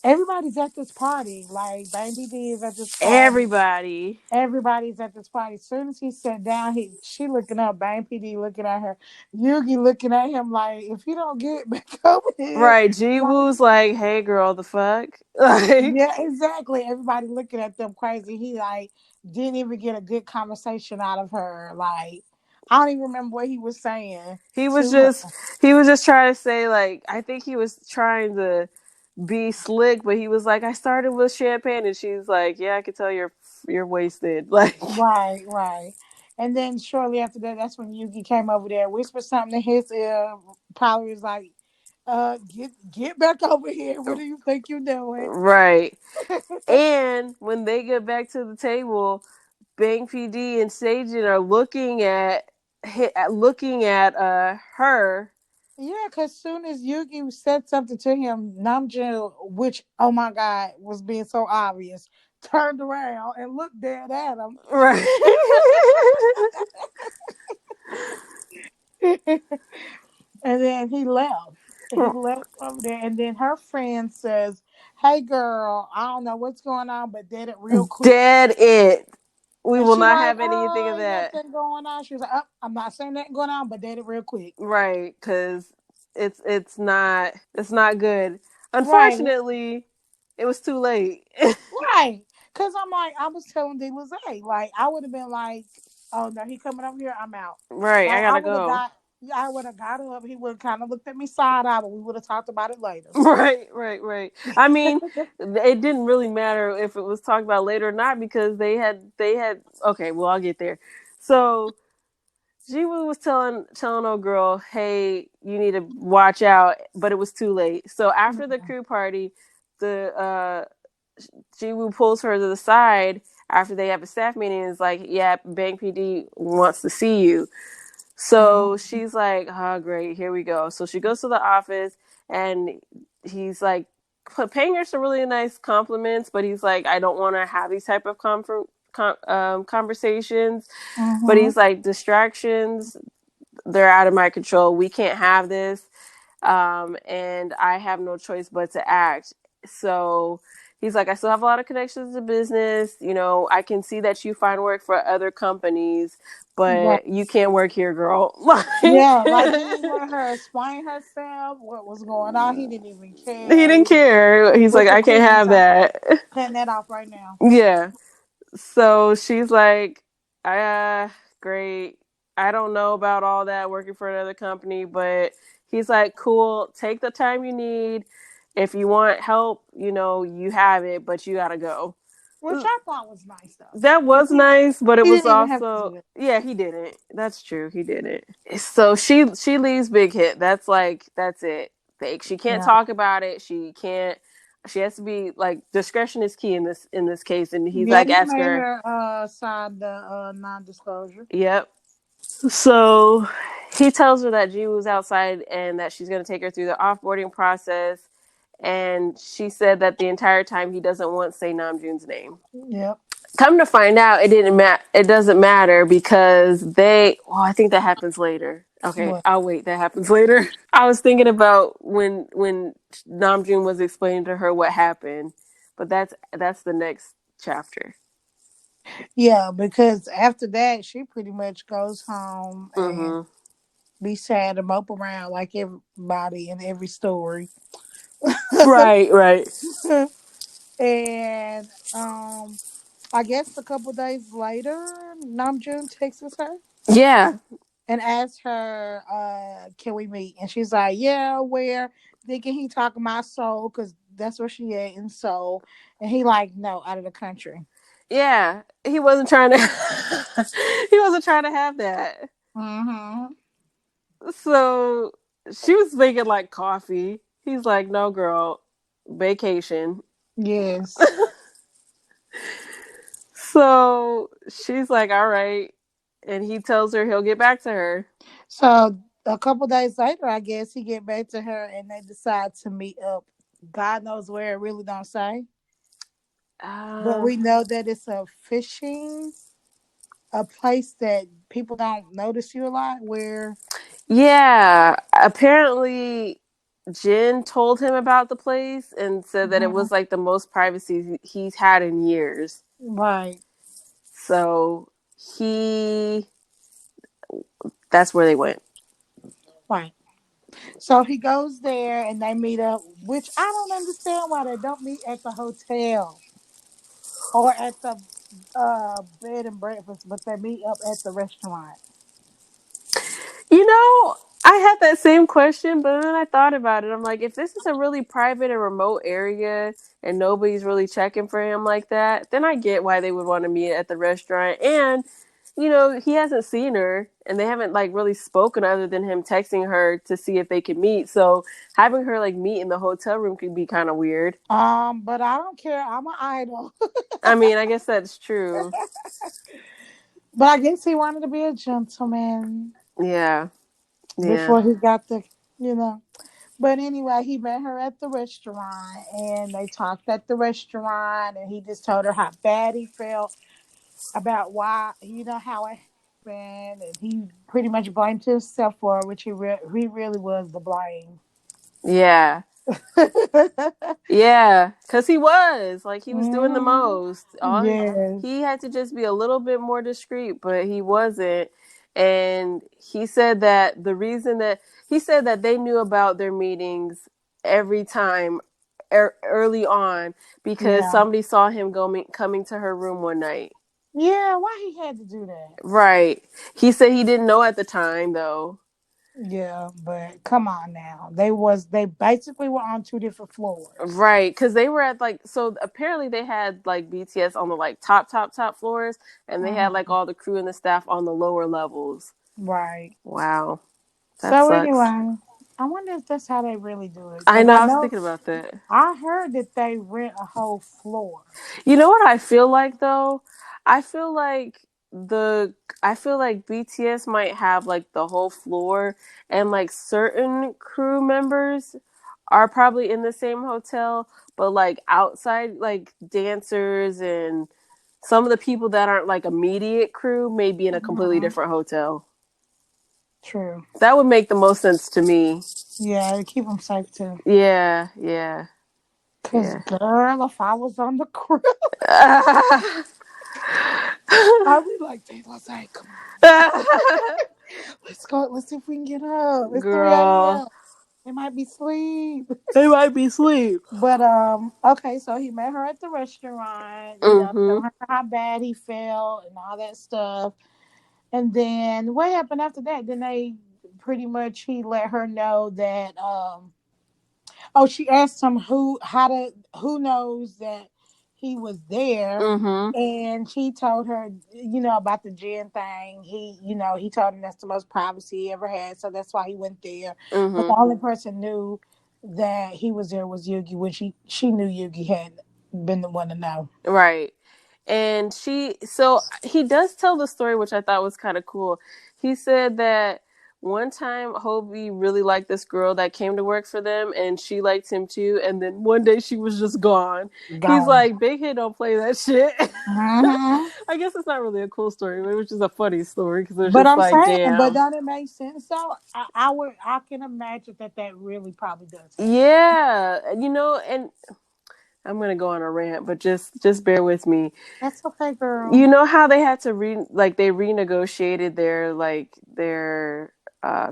Speaker 3: everybody's at this party. Like Bang BD is at this party.
Speaker 4: Everybody.
Speaker 3: Everybody's at this party. As soon as he sat down, she looking up, Bang PD looking at her, Yugi looking at him like, if you don't get back over here,
Speaker 4: Right. Ji
Speaker 3: like,
Speaker 4: Woo's like, "Hey, girl, the fuck?" Like,
Speaker 3: yeah, exactly. Everybody looking at them crazy. He like didn't even get a good conversation out of her. Like, I don't even remember what he was saying
Speaker 4: he was
Speaker 3: to her.
Speaker 4: just he was just trying to say, like, I think he was trying to be slick, but he was like, "I started with champagne," and she's like, "Yeah, I can tell you're wasted." Like,
Speaker 3: Right, right. And then shortly after that, that's when Yugi came over there, whispered something in his ear. Probably was like, get back over here. What do you think you're doing?"
Speaker 4: right. And when they get back to the table, Bang PD and Sajin are looking at her.
Speaker 3: Yeah, because soon as Yugi said something to him, Namjoon, which, oh my God, was being so obvious, turned around and looked dead at him.
Speaker 4: Right.
Speaker 3: And then he left. He left over there. And then her friend says, "Hey, girl, I don't know what's going on, but did it real quick."
Speaker 4: Dead it. We
Speaker 3: And
Speaker 4: will
Speaker 3: she
Speaker 4: not
Speaker 3: like,
Speaker 4: have anything of
Speaker 3: ain't
Speaker 4: that.
Speaker 3: nothing going on. She was like, "Oh, I'm not saying nothing going on, but did it real quick."
Speaker 4: Right, because it's not good.
Speaker 3: Right,
Speaker 4: Unfortunately, it was too late.
Speaker 3: right. Cause I'm like, I was telling D Lizay, like, I would have been like, "Oh no, he coming over here, I'm out."
Speaker 4: Right, I
Speaker 3: Like, I
Speaker 4: gotta
Speaker 3: would have
Speaker 4: go.
Speaker 3: got, I would have got up. He would have kind of looked at me side eye, but we would have talked about it later.
Speaker 4: Right. I mean, it didn't really matter if it was talked about later or not because they had. Okay, well, I'll get there. So Jiwoo was telling old girl, "Hey, you need to watch out," but it was too late. So after the crew party, the Jiwoo pulls her to the side after they have a staff meeting and is like, "Yeah, Bang PD wants to see you." So
Speaker 3: Mm-hmm.
Speaker 4: she's like, "Oh, great, here we go." So she goes to the office, and he's like paying her some really nice compliments, but he's like, "I don't want to have these type of conversations." But
Speaker 3: Mm-hmm.
Speaker 4: he's like, "Distractions, they're out of my control. We can't have this, and I have no choice but to act." So he's like, "I still have a lot of connections to business. You know, I can see that you find work for other companies,
Speaker 3: Right.
Speaker 4: but you can't work here, girl." Like,
Speaker 3: Yeah, like he didn't let her explain herself, what was going on. He didn't even
Speaker 4: he
Speaker 3: care.
Speaker 4: didn't
Speaker 3: He was
Speaker 4: care. He's
Speaker 3: with
Speaker 4: like,
Speaker 3: the
Speaker 4: "I can't
Speaker 3: cooking
Speaker 4: have
Speaker 3: time.
Speaker 4: that."
Speaker 3: Cutting that off right now.
Speaker 4: Yeah. So she's like, great. I don't know about all that working for another company, but he's like, "Cool, take the time you need. If you want help, you know, you have it, but you gotta go."
Speaker 3: Which I thought was nice though.
Speaker 4: That
Speaker 3: Because
Speaker 4: was nice, but it
Speaker 3: he
Speaker 4: was
Speaker 3: didn't even have to do
Speaker 4: also,
Speaker 3: it.
Speaker 4: yeah, he didn't. That's true, he didn't. So she leaves Big Hit. That's like, that's it. She can't
Speaker 3: Yeah.
Speaker 4: talk about it. She can't she has to be like, discretion is key in this case, and he's
Speaker 3: Yeah,
Speaker 4: like
Speaker 3: he
Speaker 4: asking
Speaker 3: made
Speaker 4: her.
Speaker 3: her sign the non-disclosure.
Speaker 4: Yep. So he tells her that G was outside and that she's going to take her through the offboarding process. And she said that the entire time he doesn't want to say Namjoon's name.
Speaker 3: Yep.
Speaker 4: Come to find out, it didn't matter. It doesn't matter because they. Oh, I think that happens later. Okay,
Speaker 3: What?
Speaker 4: I'll wait. That happens later. I was thinking about when Namjoon was explaining to her what happened, but that's the next chapter.
Speaker 3: Yeah, because after that, she pretty much goes home and
Speaker 4: Mm-hmm.
Speaker 3: be sad and mope around like everybody in every story.
Speaker 4: Right. Right.
Speaker 3: And I guess a couple days later, Namjoon texts her
Speaker 4: Yeah.
Speaker 3: and asks her, "Can we meet?" And she's like, "Yeah, where?" Thinking he talking my soul because that's where she at in Seoul, and he like, "No, out of the country."
Speaker 4: Yeah, he wasn't trying to. He wasn't trying to have that.
Speaker 3: Mm-hmm.
Speaker 4: So she was making like coffee. He's like, "No, girl, vacation."
Speaker 3: Yes.
Speaker 4: So she's like, "All right," and he tells her he'll get back to her.
Speaker 3: So a couple days later, I guess he get back to her and they decide to meet up. God knows where, it really don't say. But
Speaker 4: Uh,
Speaker 3: we know that it's a place that people don't notice you a lot. Where
Speaker 4: yeah, apparently Jin told him about the place and said that it
Speaker 3: Mhm.
Speaker 4: was like the most privacy he's had in years.
Speaker 3: Right,
Speaker 4: So he that's where they went.
Speaker 3: right. So he goes there and they meet up, which I don't understand why they don't meet at the hotel or at the bed and breakfast, but they meet up at the restaurant.
Speaker 4: You know, I had that same question, but then I thought about it. I'm like, if this is a really private and remote area and nobody's really checking for him like that, then I get why they would want to meet at the restaurant. And, he hasn't seen her and they haven't like really spoken other than him texting her to see if they could meet. So having her like meet in the hotel room could be kind of weird.
Speaker 3: But I don't care. I'm an idol.
Speaker 4: I mean, I guess that's true.
Speaker 3: But I guess he wanted to be a gentleman
Speaker 4: Yeah. Yeah.
Speaker 3: before he got the. But anyway, he met her at the restaurant and they talked at the restaurant and he just told her how bad he felt about why, how it happened. And he pretty much blamed himself for it, which he really was the blame.
Speaker 4: Yeah. Yeah, because he was doing the
Speaker 3: Mhm.
Speaker 4: most.
Speaker 3: Yes.
Speaker 4: He had to just be a little bit more discreet, but he wasn't. And he said that they knew about their meetings every time early on because
Speaker 3: Yeah.
Speaker 4: somebody saw him coming to her room one night.
Speaker 3: Yeah. Why he had to do that?
Speaker 4: Right. He said he didn't know at the time though.
Speaker 3: Yeah, but come on now. They basically were on two different floors.
Speaker 4: Right, because they were at like, so apparently they had like BTS on the like top floors, and they had like
Speaker 3: Mhm.
Speaker 4: all the crew and the staff on the lower levels.
Speaker 3: Right.
Speaker 4: Wow, that
Speaker 3: So
Speaker 4: sucks.
Speaker 3: anyway, I wonder if that's how they really do it.
Speaker 4: I
Speaker 3: Because
Speaker 4: know,
Speaker 3: I
Speaker 4: I was
Speaker 3: know
Speaker 4: thinking about that.
Speaker 3: I heard that they rent a whole floor.
Speaker 4: You know what I feel like though? I feel like the I feel like BTS might have like the whole floor, and like certain crew members are probably in the same hotel, but like outside like dancers and some of the people that aren't like immediate crew may be in a completely
Speaker 3: Mhm.
Speaker 4: different hotel.
Speaker 3: True.
Speaker 4: That would make the most sense to me.
Speaker 3: Yeah, to keep them safe too.
Speaker 4: Yeah, yeah,
Speaker 3: Cause
Speaker 4: yeah.
Speaker 3: girl, if I was on the crew, I'd be like, Taylor, say, come on, let's go. Let's see if we can get up. It's 3
Speaker 4: Girl,
Speaker 3: a.m. It might be sleep.
Speaker 4: they might be asleep.
Speaker 3: But okay, so he met her at the restaurant,
Speaker 4: Mm-hmm.
Speaker 3: telling her how bad he felt and all that stuff. And then what happened after that? Then they pretty much he let her know that she asked him who knows that he was there.
Speaker 4: Mm-hmm.
Speaker 3: And she told her, about the gin thing. He told him that's the most privacy he ever had, so that's why he went there. But
Speaker 4: Mm-hmm.
Speaker 3: the only person knew that he was there was Yugi when she knew Yugi had been the one to know.
Speaker 4: Right. And so he does tell the story, which I thought was kind of cool. He said that one time Hobie really liked this girl that came to work for them, and she liked him too. And then one day she was just gone. He's
Speaker 3: Gone.
Speaker 4: like, Big Hit don't play that shit.
Speaker 3: Mm-hmm.
Speaker 4: I guess it's not really a cool story, but it was just a funny story because it was
Speaker 3: But
Speaker 4: just
Speaker 3: I'm
Speaker 4: like,
Speaker 3: saying, but
Speaker 4: damn.
Speaker 3: don't it make sense? So I can imagine that really probably does happen.
Speaker 4: Yeah, and I'm gonna go on a rant, but just bear with me.
Speaker 3: That's okay, girl.
Speaker 4: You know how they had to they renegotiated their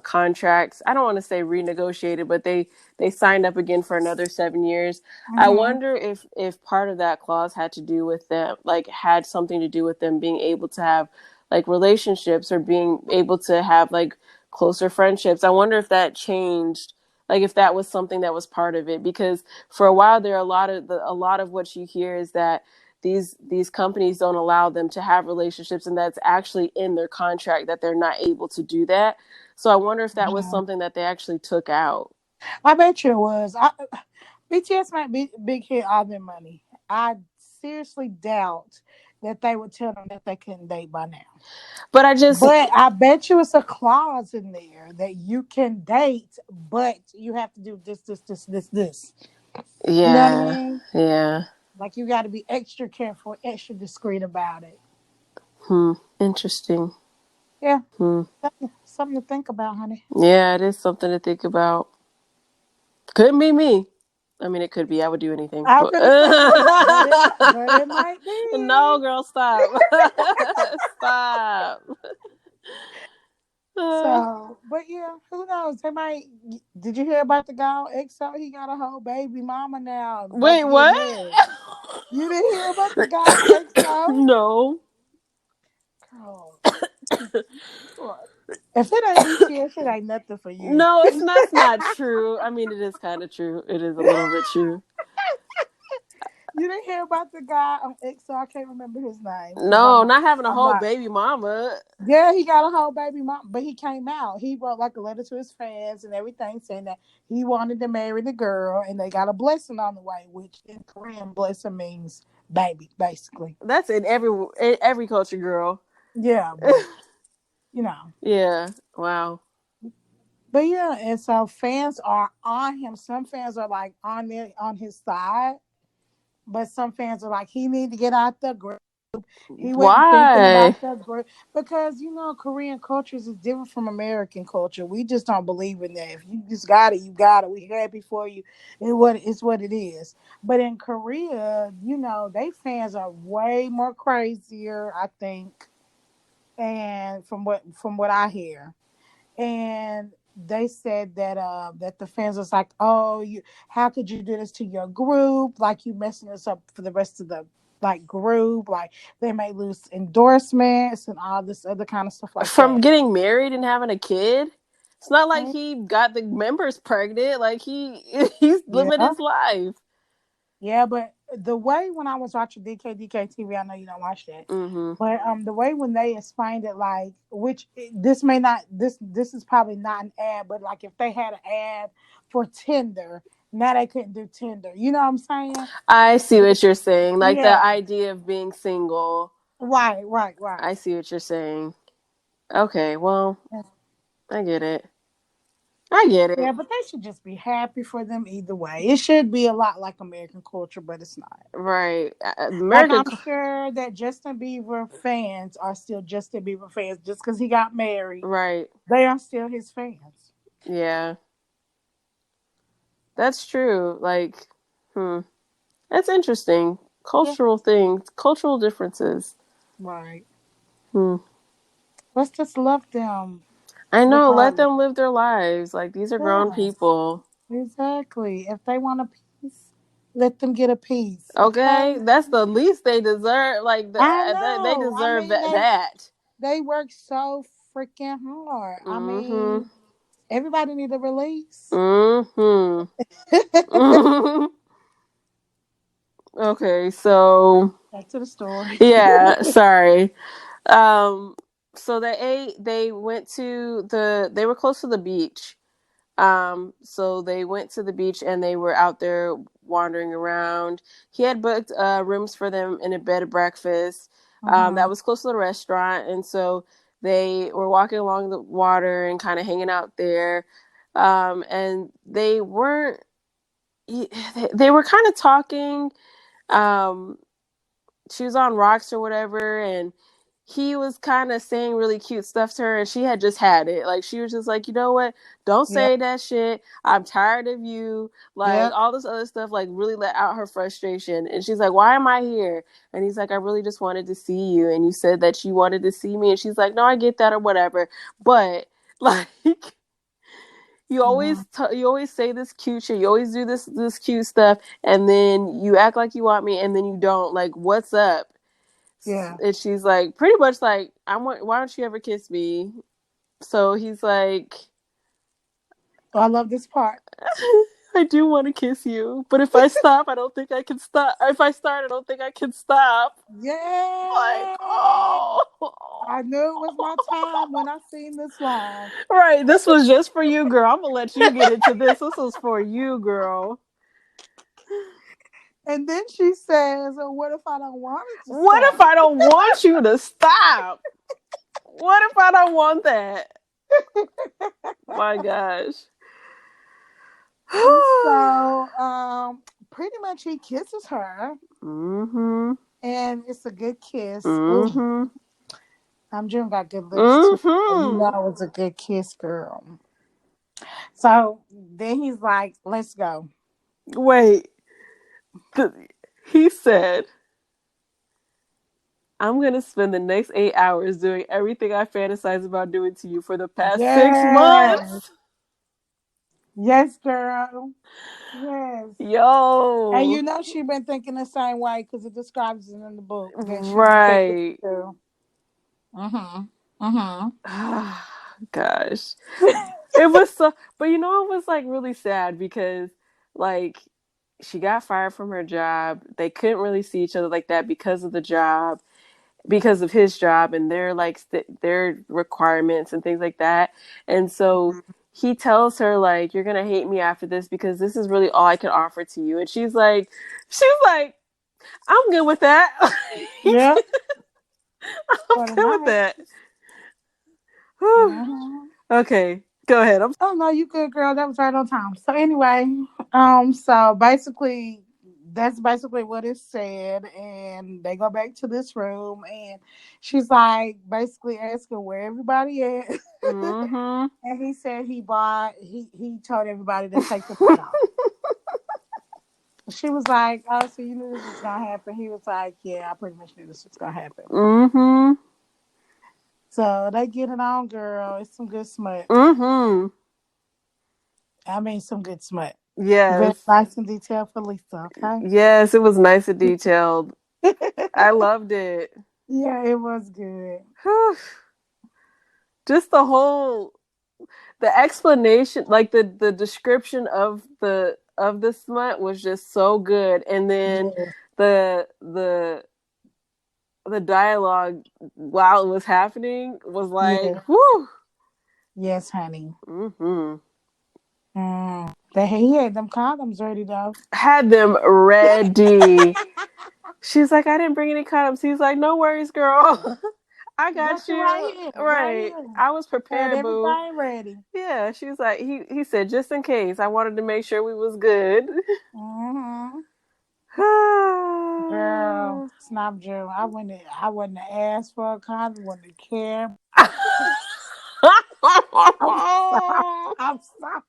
Speaker 4: contracts. I don't want to say renegotiated, but they signed up again for another 7 years. I
Speaker 3: Mm-hmm.
Speaker 4: wonder if part of that clause had to do with them, like had something to do with them being able to have like relationships or being able to have like closer friendships. I wonder if that changed, like if that was something that was part of it, because for a while there, a lot of what you hear is that these companies don't allow them to have relationships, and that's actually in their contract that they're not able to do that. So I wonder if that was
Speaker 3: Mm-hmm.
Speaker 4: something that they actually took out.
Speaker 3: I bet you it was. BTS might be big hit all their money. I seriously doubt that they would tell them that they couldn't date by now.
Speaker 4: But I just
Speaker 3: But I bet you it's a clause in there that you can date, but you have to do this. You know what I
Speaker 4: yeah,
Speaker 3: mean?
Speaker 4: yeah.
Speaker 3: Like you got to be extra careful, extra discreet about it.
Speaker 4: Interesting.
Speaker 3: Yeah,
Speaker 4: Hmm.
Speaker 3: something to think about, honey.
Speaker 4: Yeah, it is something to think about. Couldn't be me. I mean, it could be. I would do anything.
Speaker 3: I was
Speaker 4: But
Speaker 3: gonna say, but it might
Speaker 4: no,
Speaker 3: be.
Speaker 4: girl, stop. Stop.
Speaker 3: So, but yeah, who knows? They might. Did you hear about the guy on EXO? He got a whole baby mama now, about
Speaker 4: Wait,
Speaker 3: to get
Speaker 4: what?
Speaker 3: married. You didn't hear about the guy on EXO?
Speaker 4: No.
Speaker 3: Girl, if it ain't BTS, it ain't nothing for you.
Speaker 4: No, it's not. That's not true. I mean, it is kind of true. It is a little bit true.
Speaker 3: You didn't hear about the guy on EXO? I can't remember his name because
Speaker 4: No, not having a
Speaker 3: I'm
Speaker 4: whole
Speaker 3: not.
Speaker 4: baby mama.
Speaker 3: Yeah, he got a whole baby mom, but he came out. He wrote like a letter to his fans and everything saying that he wanted to marry the girl and they got a blessing on the way, which in Korean, blessing means baby, basically.
Speaker 4: That's in every culture, girl.
Speaker 3: Yeah, but you know.
Speaker 4: Yeah. Wow.
Speaker 3: But yeah, and so fans are on him. Some fans are like on his side, but some fans are like he need to get out the group. He wasn't thinking
Speaker 4: Why?
Speaker 3: about that group because Korean cultures is different from American culture. We just don't believe in that. If you just got it, you got it. We happy for you. It's what it is. But in Korea, they fans are way more crazier, I think, and from what I hear, and they said that the fans was like, oh, you, how could you do this to your group? Like you messing us up for the rest of the like group. Like they may lose endorsements and all this other kind of stuff like
Speaker 4: From
Speaker 3: that.
Speaker 4: getting married and having a kid? It's not like
Speaker 3: Okay.
Speaker 4: he got the members pregnant. Like he's living
Speaker 3: Yeah,
Speaker 4: his life.
Speaker 3: yeah, but the way when I was watching DK TV, I know you don't watch that.
Speaker 4: Mm-hmm.
Speaker 3: But the way when they explained it, like, which this may not, this is probably not an ad, but like if they had an ad for Tinder, now they couldn't do Tinder. You know what I'm saying?
Speaker 4: I see what you're saying. Like the
Speaker 3: Yeah.
Speaker 4: idea of being single.
Speaker 3: Right.
Speaker 4: I see what you're saying. Okay, well, I get it. I get
Speaker 3: Yeah,
Speaker 4: it.
Speaker 3: but they should just be happy for them either way. It should be a lot like American culture, but it's not.
Speaker 4: Right.
Speaker 3: Like
Speaker 4: America.
Speaker 3: I'm sure that Justin Bieber fans are still Justin Bieber fans just because he got married.
Speaker 4: Right.
Speaker 3: They are still his fans.
Speaker 4: Yeah. That's true. Like, that's interesting.
Speaker 3: Yeah,
Speaker 4: Cultural things, cultural differences.
Speaker 3: right.
Speaker 4: Hmm.
Speaker 3: Let's just love them
Speaker 4: I know. Let
Speaker 3: regardless.
Speaker 4: them live their lives. Like these are grown
Speaker 3: Yes,
Speaker 4: people.
Speaker 3: exactly. If they want a piece, let them get a piece.
Speaker 4: Okay,
Speaker 3: Okay.
Speaker 4: that's the least they deserve. Like
Speaker 3: I
Speaker 4: they
Speaker 3: know. I
Speaker 4: deserve
Speaker 3: mean,
Speaker 4: that.
Speaker 3: they work so freaking hard. I
Speaker 4: Mm-hmm.
Speaker 3: mean, everybody need a release.
Speaker 4: Mm-hmm. Okay, so
Speaker 3: Back to the story.
Speaker 4: yeah, sorry. Um, so they went to they were close to the beach. So they went to the beach and they were out there wandering around. He had booked rooms for them in a bed and breakfast that was close to the restaurant, and so they were walking along the water and kind of hanging out there. And they weren't. They were kind of talking. Um, she was on rocks or whatever, and he was kind of saying really cute stuff to her, and she had just had it. Like, she was just like, you know what? Don't say that shit. I'm tired of you. Like, all this other stuff, like, really let out her frustration. And she's like, why am I here? And he's like, I really just wanted to see you, and you said that you wanted to see me. And she's like, no, I get that or whatever. But, like, you always you always say this cute shit. You always do this cute stuff, and then you act like you want me, and then you don't. Like, what's up?
Speaker 3: Yeah.
Speaker 4: And she's like, pretty much like, why don't you ever kiss me? So he's like,
Speaker 3: Oh, I love this part.
Speaker 4: I do want to kiss you, but if I stop, I don't think I can stop. If I start, I don't think I can stop.
Speaker 3: Yeah.
Speaker 4: Like, oh.
Speaker 3: I knew it was my time when I seen this live.
Speaker 4: Right, this was just for you, girl. I'm gonna let you get into this. This was for you, girl.
Speaker 3: And then she says, oh, what if I don't want it to
Speaker 4: What
Speaker 3: stop?
Speaker 4: if I don't want you to stop? What if I don't want that? My gosh.
Speaker 3: So, pretty much he kisses her.
Speaker 4: Mm-hmm.
Speaker 3: And it's a good kiss.
Speaker 4: Mm-hmm.
Speaker 3: June got good lips too. You know it was a good kiss, girl. So then he's like, let's go.
Speaker 4: Wait. He said, I'm going to spend the next 8 hours doing everything I fantasize about doing to you for the past 6 months.
Speaker 3: Yes, girl. Yes.
Speaker 4: Yo.
Speaker 3: And you know she been thinking the same way because it describes it in the book that she
Speaker 4: right.
Speaker 3: too. Mm-hmm.
Speaker 4: Gosh. It was so, but you know, it was like really sad because like she got fired from her job. They couldn't really see each other like that because of the job, because of his job and their like their requirements and things like that. And so he tells her like, you're gonna hate me after this because this is really all I can offer to you. And she's like, I'm good with that.
Speaker 3: Yeah.
Speaker 4: I'm good with that. Okay, go ahead.
Speaker 3: Oh no, you good, girl. That was right on time. So anyway, so basically, that's basically what it said, and they go back to this room, and she's like basically asking where everybody is, and he said he told everybody to take the pot off. She was like, "Oh, so you knew this was gonna happen?" He was like, "Yeah, I pretty much knew this was gonna happen." So they get it on, girl. It's some good smut. I mean, some good smut.
Speaker 4: Yes.
Speaker 3: Very nice and detailed for Lisa, okay?
Speaker 4: Yes, it was nice and detailed. I loved it.
Speaker 3: Yeah, it was good.
Speaker 4: Just the explanation, like the description of the smut was just so good. And then the dialogue while it was happening was like, whew.
Speaker 3: Yes, honey. He had them condoms ready though.
Speaker 4: Had them ready. She's like, I didn't bring any condoms. He's like, no worries, girl. I got you. Right. I was prepared,
Speaker 3: had
Speaker 4: boo.
Speaker 3: everything ready.
Speaker 4: Yeah, she's like, he said, just in case. I wanted to make sure we was good.
Speaker 3: Girl, snap June. I wouldn't have asked for a condom, wouldn't have cared. I'm sorry.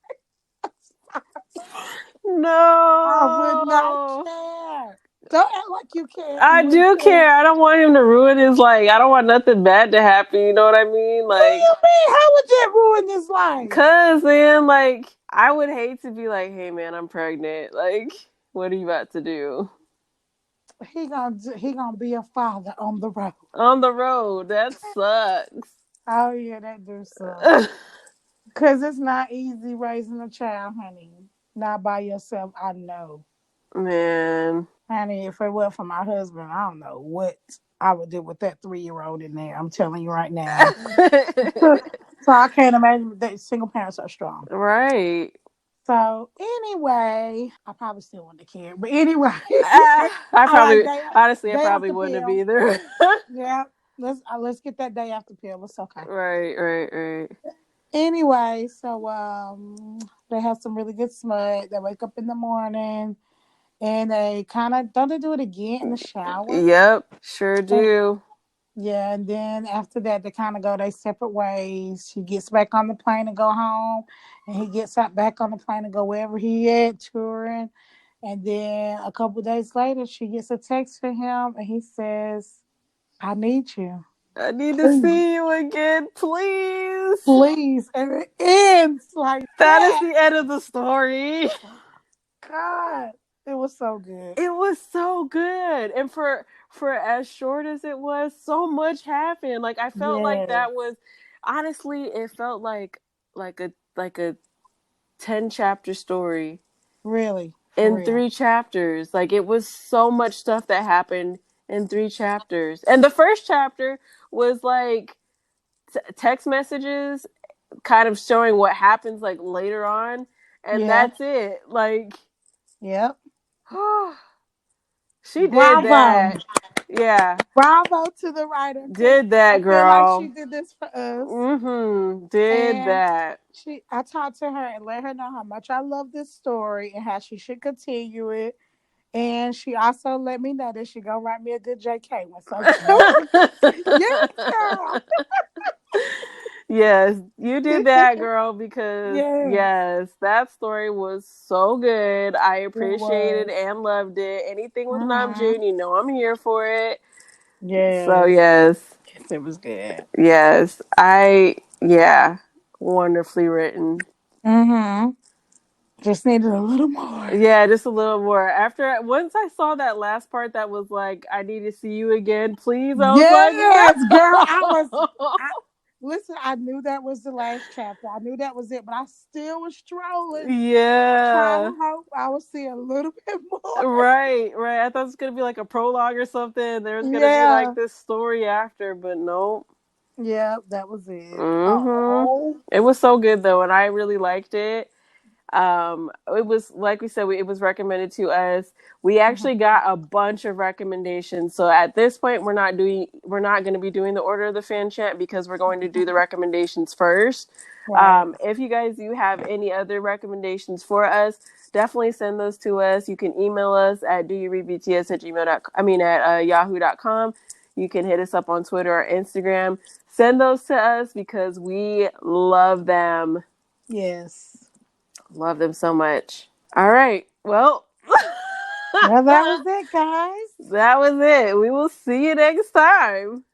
Speaker 4: No.
Speaker 3: I would not care. Don't act like you care.
Speaker 4: I do care. I don't want him to ruin his life. I don't want nothing bad to happen. You know what I mean? Like,
Speaker 3: what do you mean? How would that ruin his life?
Speaker 4: Cause then, like, I would hate to be like, "Hey, man, I'm pregnant. Like, what are you about to do?"
Speaker 3: He gonna be a father on the road.
Speaker 4: On the road, that sucks.
Speaker 3: Oh yeah, that do suck. Cause it's not easy raising a child, honey. Not by yourself. I know.
Speaker 4: Man.
Speaker 3: Honey, if it weren't for my husband, I don't know what I would do with that 3-year-old in there. I'm telling you right now. So I can't imagine that single parents are strong.
Speaker 4: Right.
Speaker 3: So anyway, I probably still wouldn't have cared. But anyway,
Speaker 4: I
Speaker 3: I like
Speaker 4: probably,
Speaker 3: day
Speaker 4: honestly, I
Speaker 3: day
Speaker 4: probably
Speaker 3: after
Speaker 4: wouldn't have
Speaker 3: pill.
Speaker 4: either.
Speaker 3: Yeah, let's get that day after pill. It's okay.
Speaker 4: Right, right, right.
Speaker 3: Anyway, so they have some really good smut. They wake up in the morning and they kind of don't they do it again in the shower.
Speaker 4: Yep, sure
Speaker 3: And
Speaker 4: do.
Speaker 3: yeah, and then after that they kind of go their separate ways. She gets back on the plane to go home, and he gets out back on the plane to go wherever he at touring. And then a couple days later, she gets a text from him, and he says, "I need you,
Speaker 4: I need to
Speaker 3: please,
Speaker 4: see you again, please.
Speaker 3: please." And it ends like
Speaker 4: That is
Speaker 3: that.
Speaker 4: the end of the story.
Speaker 3: God, it was so good.
Speaker 4: It was so good. And for as short as it was, so much happened. Like I felt like
Speaker 3: Yes,
Speaker 4: that was honestly, it felt like a 10 chapter story
Speaker 3: really, for
Speaker 4: in
Speaker 3: real.
Speaker 4: 3 chapters. Like it was so much stuff that happened in 3 chapters. And the first chapter was like text messages kind of showing what happens like later on, and
Speaker 3: Yeah,
Speaker 4: that's it. Like
Speaker 3: yep.
Speaker 4: she did
Speaker 3: Bravo,
Speaker 4: that. Yeah,
Speaker 3: bravo to the writer, because
Speaker 4: did
Speaker 3: I
Speaker 4: that
Speaker 3: feel like she
Speaker 4: girl.
Speaker 3: did this for us.
Speaker 4: Did
Speaker 3: And
Speaker 4: that.
Speaker 3: I talked to her and let her know how much I love this story and how she should continue it. And she also let me know that she gonna write me a good JK one. So yes, girl.
Speaker 4: Yes, you did that, girl, because
Speaker 3: Yes,
Speaker 4: yes, that story was so good. I
Speaker 3: it
Speaker 4: appreciated
Speaker 3: was.
Speaker 4: and loved it. Anything with
Speaker 3: Mm-hmm.
Speaker 4: Namjoon, you know I'm here for it. So
Speaker 3: Yes.
Speaker 4: yes.
Speaker 3: Yes, it was good.
Speaker 4: Yes. Yeah, wonderfully written.
Speaker 3: Mm-hmm. Just needed a little more.
Speaker 4: Yeah, just a little more. Once I saw that last part that was like, I need to see you again, please. I was like,
Speaker 3: Yes, girl.
Speaker 4: no.
Speaker 3: I listen, I knew that was the last chapter. I knew that was it, but I still was strolling, trying
Speaker 4: Yeah.
Speaker 3: to hope I would see a little bit more.
Speaker 4: Right, right. I thought it was gonna be like a prologue or something. There was gonna be like
Speaker 3: Yeah.
Speaker 4: this story after, but nope.
Speaker 3: Yeah, that was it.
Speaker 4: Mm-hmm.
Speaker 3: Oh.
Speaker 4: It was so good though, and I really liked it. It was like we said, it was recommended to us. We actually got a bunch of recommendations, so at this point we're not going to be doing the order of the fan chant because we're going to do the recommendations first.
Speaker 3: Right.
Speaker 4: If you guys do have any other recommendations for us, definitely send those to us. You can email us at doyoureadbts at gmail.com, I mean at yahoo.com. You can hit us up on Twitter or Instagram. Send those to us because we love them.
Speaker 3: Yes.
Speaker 4: Love them so much. All right. Well,
Speaker 3: Well, that was it, guys.
Speaker 4: that was it. We will see you next time.